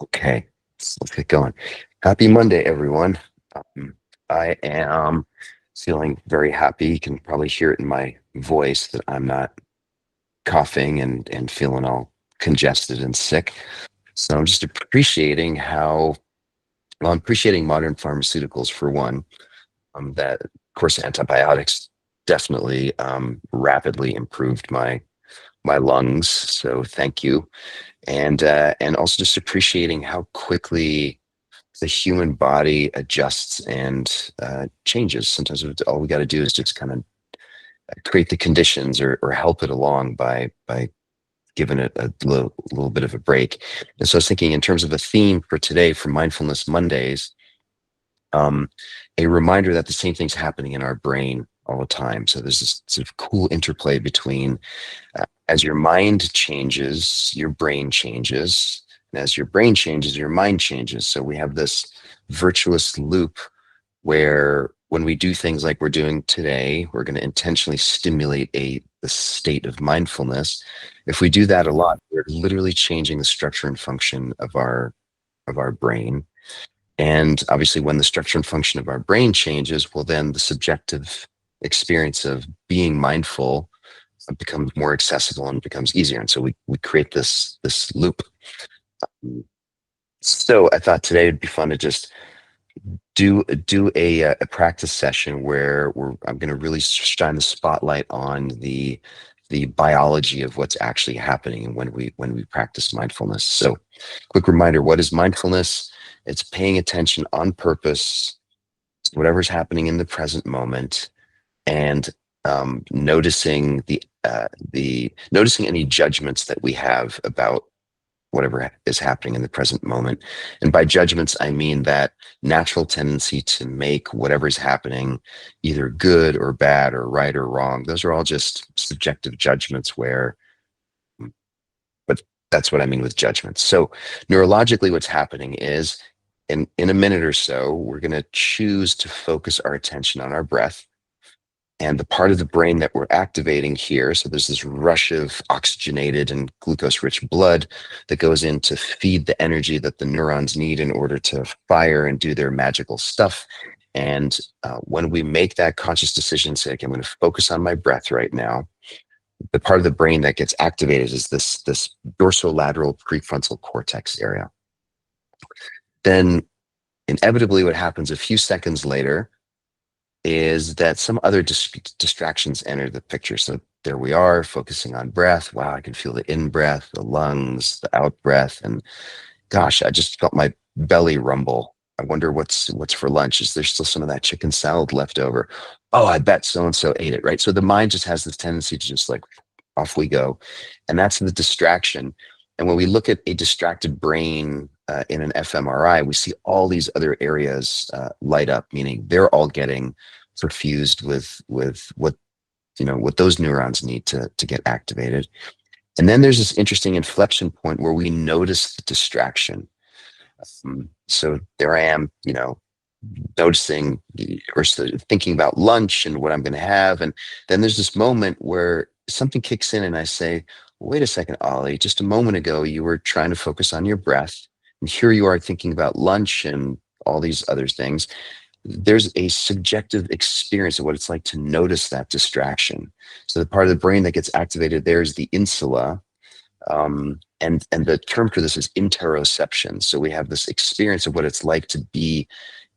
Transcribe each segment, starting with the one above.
Okay, so let's get going. Happy Monday, everyone. Um, I am feeling very happy. You can probably hear it in my voice that I'm not coughing and feeling all congested and sick. So I'm just appreciating I'm appreciating modern pharmaceuticals for one. That, of course, antibiotics definitely rapidly improved my lungs. So thank you. And also just appreciating how quickly the human body adjusts and changes. Sometimes all we got to do is just kind of create the conditions or help it along by giving it a little bit of a break. And so I was thinking in terms of a theme for today for Mindfulness Mondays, um, a reminder that the same thing's happening in our brain all the time. So there's this sort of cool interplay between as your mind changes, your brain changes. And as your brain changes, your mind changes. So we have this virtuous loop where when we do things like we're doing today, we're going to intentionally stimulate the state of mindfulness. If we do that a lot, we're literally changing the structure and function of our brain. And obviously, when the structure and function of our brain changes, well, then the subjective experience of being mindful becomes more accessible and becomes easier. And so we create this loop. So I thought today would be fun to just do a practice session where I'm going to really shine the spotlight on the biology of what's actually happening when we practice mindfulness. So, quick reminder: what is mindfulness? It's paying attention on purpose to whatever's happening in the present moment and noticing the noticing any judgments that we have about whatever is happening in the present moment. And by judgments, I mean that natural tendency to make whatever is happening either good or bad or right or wrong. Those are all just subjective judgments but that's what I mean with judgments. So neurologically, what's happening is in a minute or so, we're going to choose to focus our attention on our breath and the part of the brain that we're activating here. So there's this rush of oxygenated and glucose rich blood that goes in to feed the energy that the neurons need in order to fire and do their magical stuff. And when we make that conscious decision, say, okay, I'm going to focus on my breath right now, the part of the brain that gets activated is this dorsolateral prefrontal cortex area. Then inevitably what happens a few seconds later is that some other distractions enter the picture. So there we are, focusing on breath. Wow, I can feel the in breath, the lungs, the out breath, and gosh, I just felt my belly rumble. I wonder what's for lunch. Is there still some of that chicken salad left over? Oh, I bet so and so ate it, right? So the mind just has this tendency to just like off we go, and that's the distraction. And when we look at a distracted brain in an fMRI, we see all these other areas light up, meaning they're all getting perfused with what those neurons need to get activated. And then there's this interesting inflection point where we notice the distraction. So there I am, noticing or thinking about lunch and what I'm going to have. And then there's this moment where something kicks in and I say, wait a second, Ollie, just a moment ago, you were trying to focus on your breath. And here you are thinking about lunch and all these other things. There's a subjective experience of what it's like to notice that distraction. So the part of the brain that gets activated there is the insula, and the term for this is interoception. So we have this experience of what it's like to be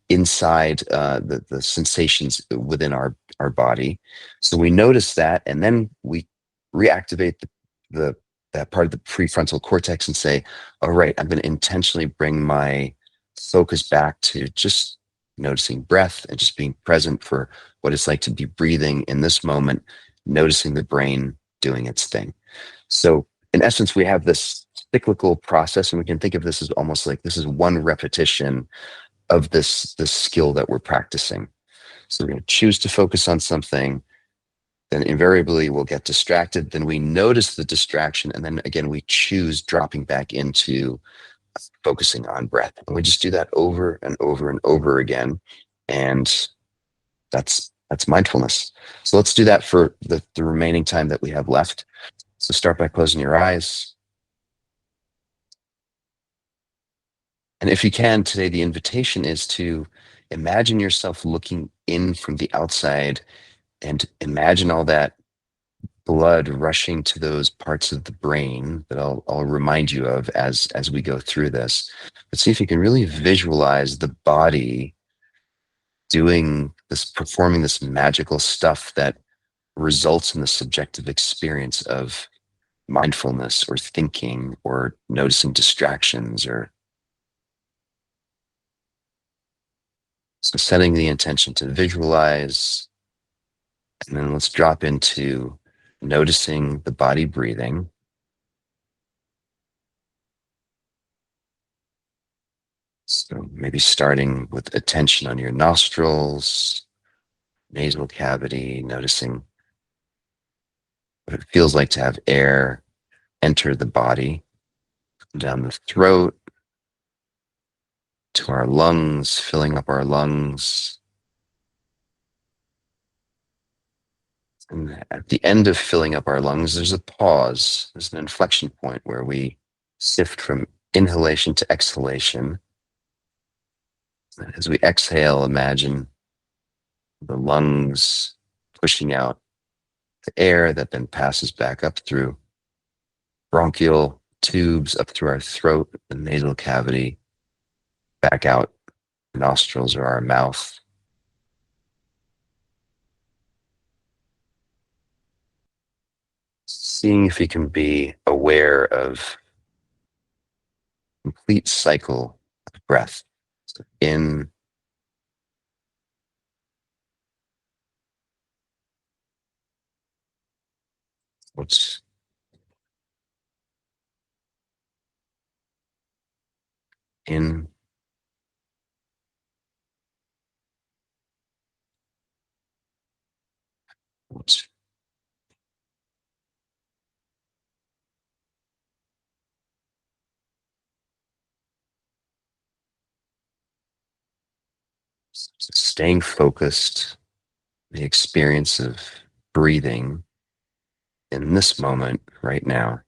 inside the sensations within our body. So we notice that, and then we reactivate the that part of the prefrontal cortex and say, "All right, I'm going to intentionally bring my focus back to just noticing breath and just being present for what it's like to be breathing in this moment, noticing the brain doing its thing." So in essence, we have this cyclical process, and we can think of this as almost like this is one repetition of this skill that we're practicing. So we're going to choose to focus on something, then invariably we'll get distracted, then we notice the distraction, and then again we choose dropping back into focusing on breath. And we just do that over and over and over again. And that's mindfulness. So let's do that for the remaining time that we have left. So start by closing your eyes. And if you can, today, the invitation is to imagine yourself looking in from the outside and imagine all that blood rushing to those parts of the brain that I'll remind you of as we go through this. But see if you can really visualize the body doing this, performing this magical stuff that results in the subjective experience of mindfulness or thinking or noticing distractions or so setting the intention to visualize. And then let's drop into noticing the body breathing. So maybe starting with attention on your nostrils, nasal cavity, noticing what it feels like to have air enter the body, down the throat to our lungs, filling up our lungs. And at the end of filling up our lungs, there's a pause. There's an inflection point where we shift from inhalation to exhalation. And as we exhale, imagine the lungs pushing out the air that then passes back up through bronchial tubes, up through our throat, the nasal cavity, back out nostrils or our mouth. Seeing if you can be aware of complete cycle of breath. So in, what's in, what's staying focused, the experience of breathing in this moment right now.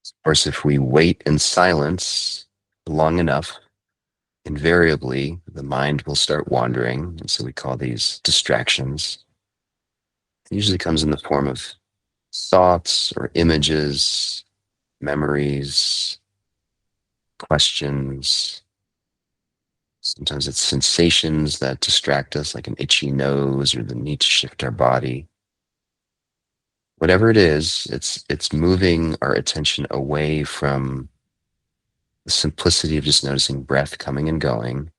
Of course, if we wait in silence long enough, invariably the mind will start wandering. And so we call these distractions. It usually comes in the form of thoughts or images, memories, questions. Sometimes it's sensations that distract us, like an itchy nose or the need to shift our body. Whatever it is, it's moving our attention away from the simplicity of just noticing breath coming and going.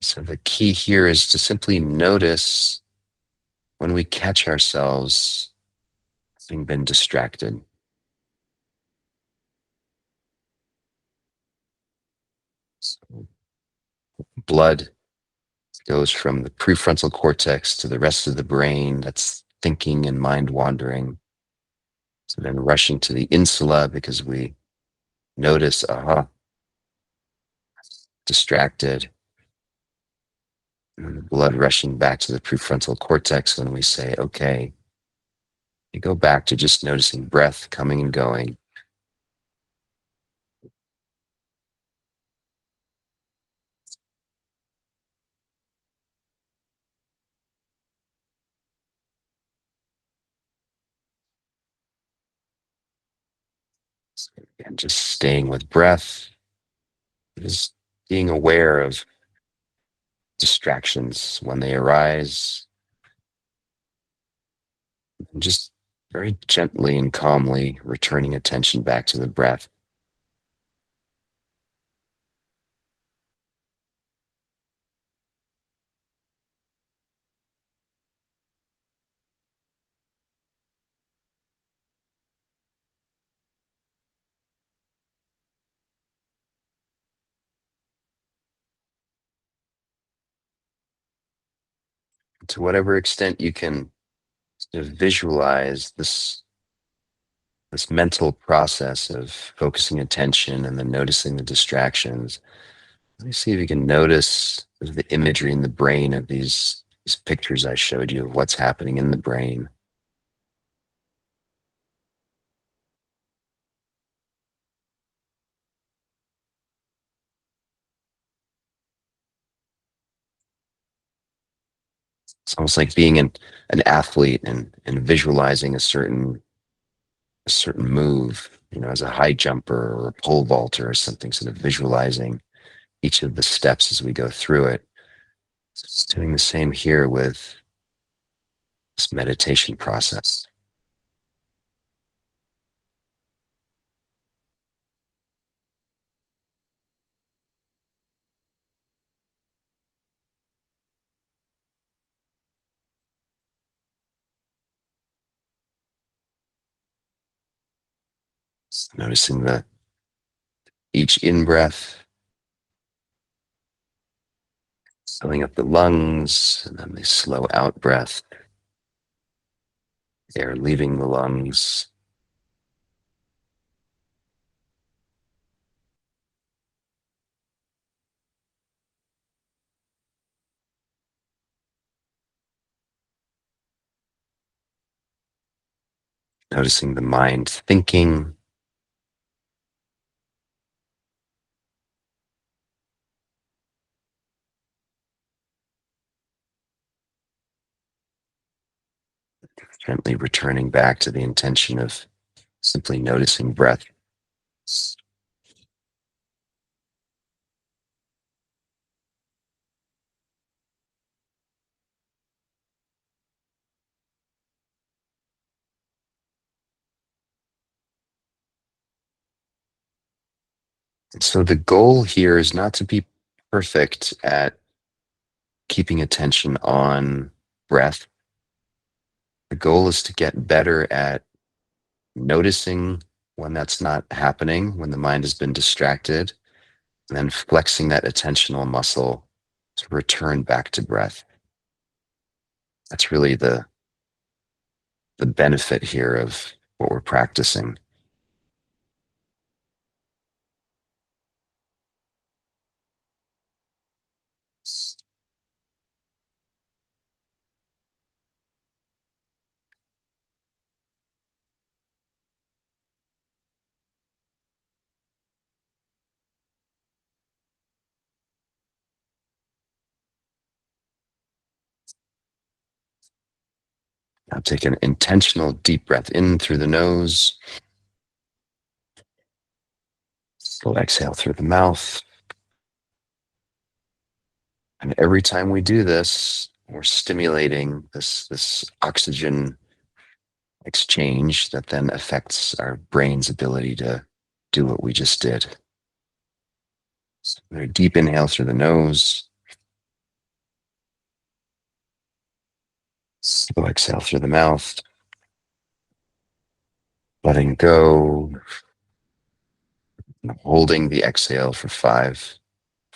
So the key here is to simply notice when we catch ourselves having been distracted. So blood goes from the prefrontal cortex to the rest of the brain that's thinking and mind wandering. So then rushing to the insula because we notice, distracted. And the blood rushing back to the prefrontal cortex when we say, okay, you go back to just noticing breath coming and going. And just staying with breath, just being aware of distractions when they arise, and just very gently and calmly returning attention back to the breath. To whatever extent you can sort of visualize this mental process of focusing attention and then noticing the distractions. Let me see if you can notice the imagery in the brain of these pictures I showed you of what's happening in the brain. It's almost like being an athlete and visualizing a certain move, as a high jumper or a pole vaulter or something, sort of visualizing each of the steps as we go through it. So it's doing the same here with this meditation process. Noticing the each in breath, filling up the lungs, and then the slow out breath, air leaving the lungs. Noticing the mind thinking, gently returning back to the intention of simply noticing breath. And so the goal here is not to be perfect at keeping attention on breath. The goal is to get better at noticing when that's not happening, when the mind has been distracted, and then flexing that attentional muscle to return back to breath. That's really the benefit here of what we're practicing. Now take an intentional deep breath in through the nose. Slow exhale through the mouth. And every time we do this, we're stimulating this oxygen exchange that then affects our brain's ability to do what we just did. So very deep inhale through the nose. Slow exhale through the mouth. Letting go. And holding the exhale for 5,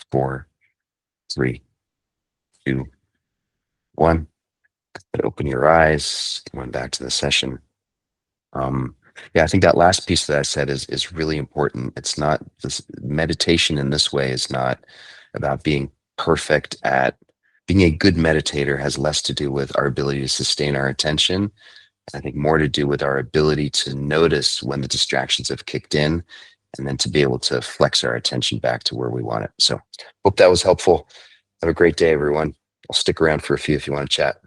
4, 3, 2, 1. Open your eyes. Going back to the session. Um, yeah, I think that last piece that I said is really important. It's not this meditation in this way is not about being perfect at being a good meditator has less to do with our ability to sustain our attention. I think more to do with our ability to notice when the distractions have kicked in and then to be able to flex our attention back to where we want it. So hope that was helpful. Have a great day, everyone. I'll stick around for a few if you want to chat.